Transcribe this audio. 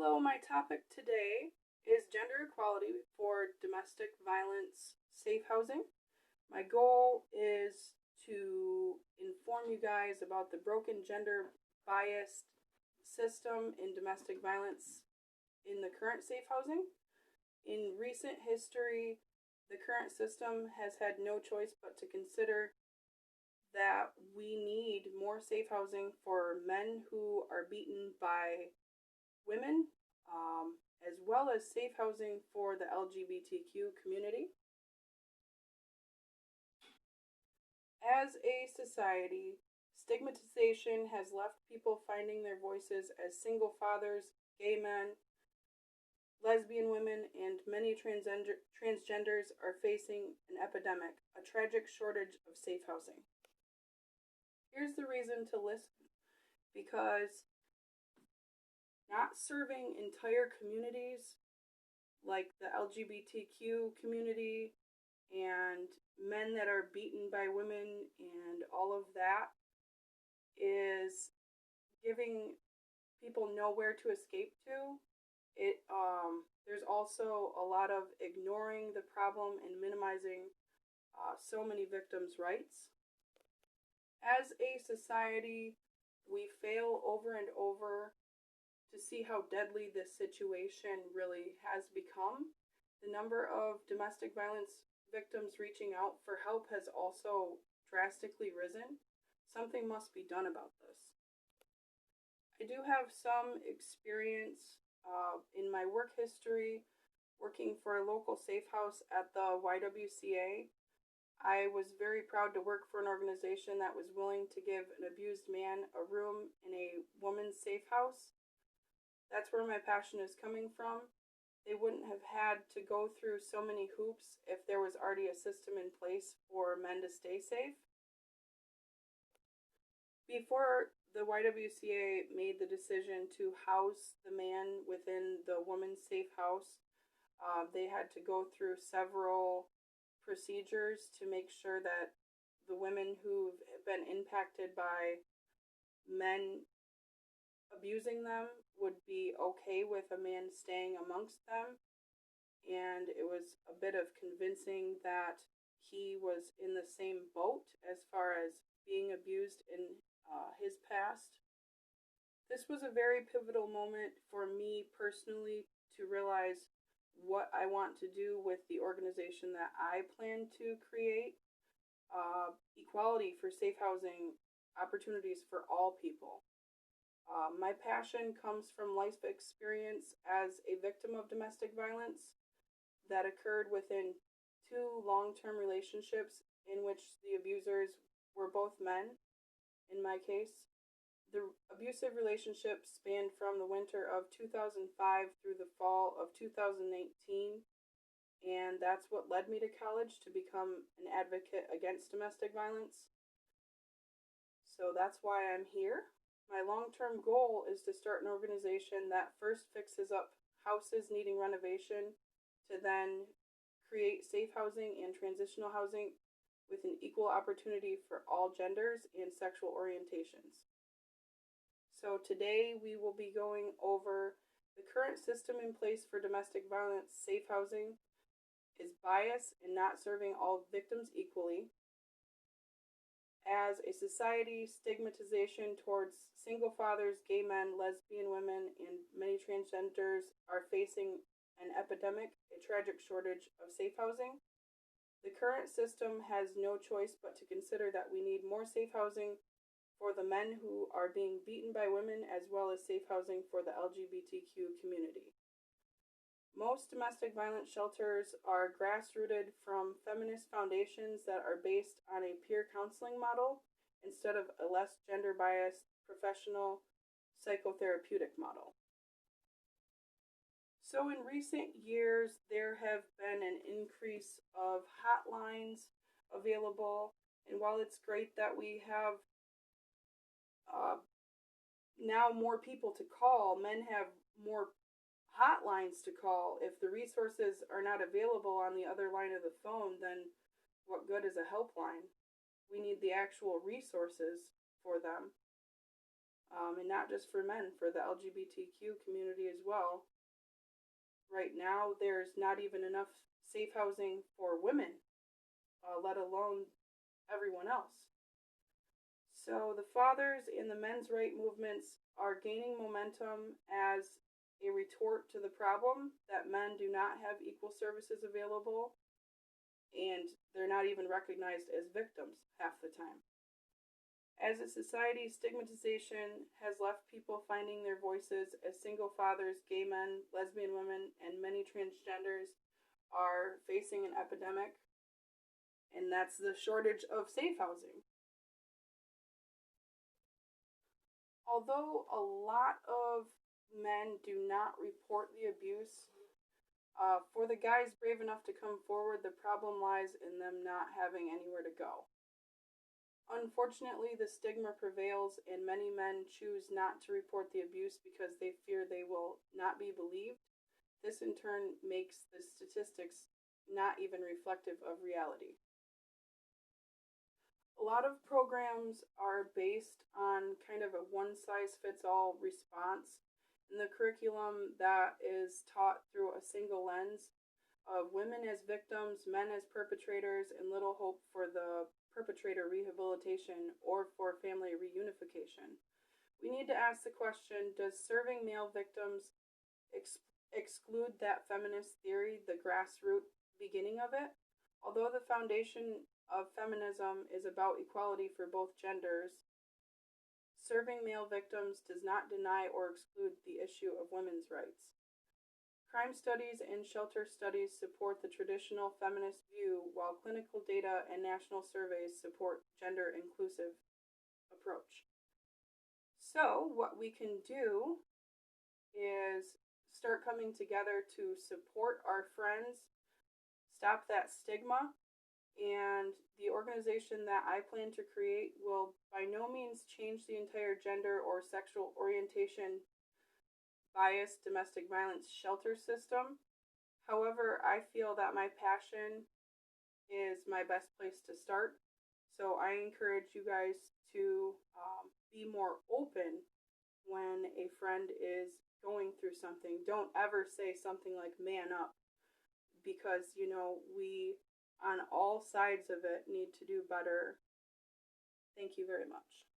Hello, my topic today is gender equality for domestic violence safe housing. My goal is to inform you guys about the broken gender biased system in domestic violence in the current safe housing. In recent history, the current system has had no choice but to consider that we need more safe housing for men who are beaten by women, as well as safe housing for the LGBTQ community. As a society, stigmatization has left people finding their voices as single fathers, gay men, lesbian women, and many transgenders are facing an epidemic, a tragic shortage of safe housing. Here's the reason to listen, because not serving entire communities like the LGBTQ community and men that are beaten by women and all of that is giving people nowhere to escape to. There's also a lot of ignoring the problem and minimizing so many victims' rights. As a society, we fail over and over to see how deadly this situation really has become. The number of domestic violence victims reaching out for help has also drastically risen. Something must be done about this. I do have some experience in my work history working for a local safe house at the YWCA. I was very proud to work for an organization that was willing to give an abused man a room in a woman's safe house. That's where my passion is coming from. They wouldn't have had to go through so many hoops if there was already a system in place for men to stay safe. Before the YWCA made the decision to house the man within the woman's safe house, they had to go through several procedures to make sure that the women who've been impacted by men abusing them would be okay with a man staying amongst them. And it was a bit of convincing that he was in the same boat as far as being abused in his past. This was a very pivotal moment for me personally to realize what I want to do with the organization that I plan to create. Equality for safe housing opportunities for all people. My passion comes from life experience as a victim of domestic violence that occurred within two long-term relationships in which the abusers were both men. In my case, the abusive relationship spanned from the winter of 2005 through the fall of 2018, and that's what led me to college to become an advocate against domestic violence. So that's why I'm here. My long-term goal is to start an organization that first fixes up houses needing renovation, to then create safe housing and transitional housing with an equal opportunity for all genders and sexual orientations. So today we will be going over the current system in place for domestic violence safe housing is biased and not serving all victims equally. As a society, stigmatization towards single fathers, gay men, lesbian women, and many transgenders are facing an epidemic, a tragic shortage of safe housing. The current system has no choice but to consider that we need more safe housing for the men who are being beaten by women, as well as safe housing for the LGBTQ community. Most domestic violence shelters are grassrooted from feminist foundations that are based on a peer counseling model instead of a less gender-biased professional psychotherapeutic model. So in recent years, there have been an increase of hotlines available, and while it's great that we have now more people to call, men have more hotlines to call. If the resources are not available on the other line of the phone, then what good is a helpline? We need the actual resources for them. and not just for men, for the LGBTQ community as well. Right now, there's not even enough safe housing for women, let alone everyone else. So the fathers and the men's right movements are gaining momentum as a retort to the problem that men do not have equal services available, and they're not even recognized as victims half the time. As a society, stigmatization has left people finding their voices as single fathers, gay men, lesbian women, and many transgenders are facing an epidemic, and that's the shortage of safe housing. Although a lot of men do not report the abuse, for the guys brave enough to come forward, the problem lies in them not having anywhere to go. Unfortunately, the stigma prevails, and many men choose not to report the abuse because they fear they will not be believed. This, in turn, makes the statistics not even reflective of reality. A lot of programs are based on kind of a one size fits all response, and the curriculum that is taught through a single lens of women as victims, men as perpetrators, and little hope for the perpetrator rehabilitation or for family reunification. We need to ask the question, does serving male victims exclude that feminist theory, the grassroots beginning of it? Although the foundation of feminism is about equality for both genders, serving male victims does not deny or exclude the issue of women's rights. Crime studies and shelter studies support the traditional feminist view, while clinical data and national surveys support gender-inclusive approach. So what we can do is start coming together to support our friends, stop that stigma, and the organization that I plan to create will by no means change the entire gender or sexual orientation biased domestic violence shelter system. However, I feel that my passion is my best place to start. So I encourage you guys to be more open when a friend is going through something. Don't ever say something like man up, because we on all sides of it need to do better. Thank you very much.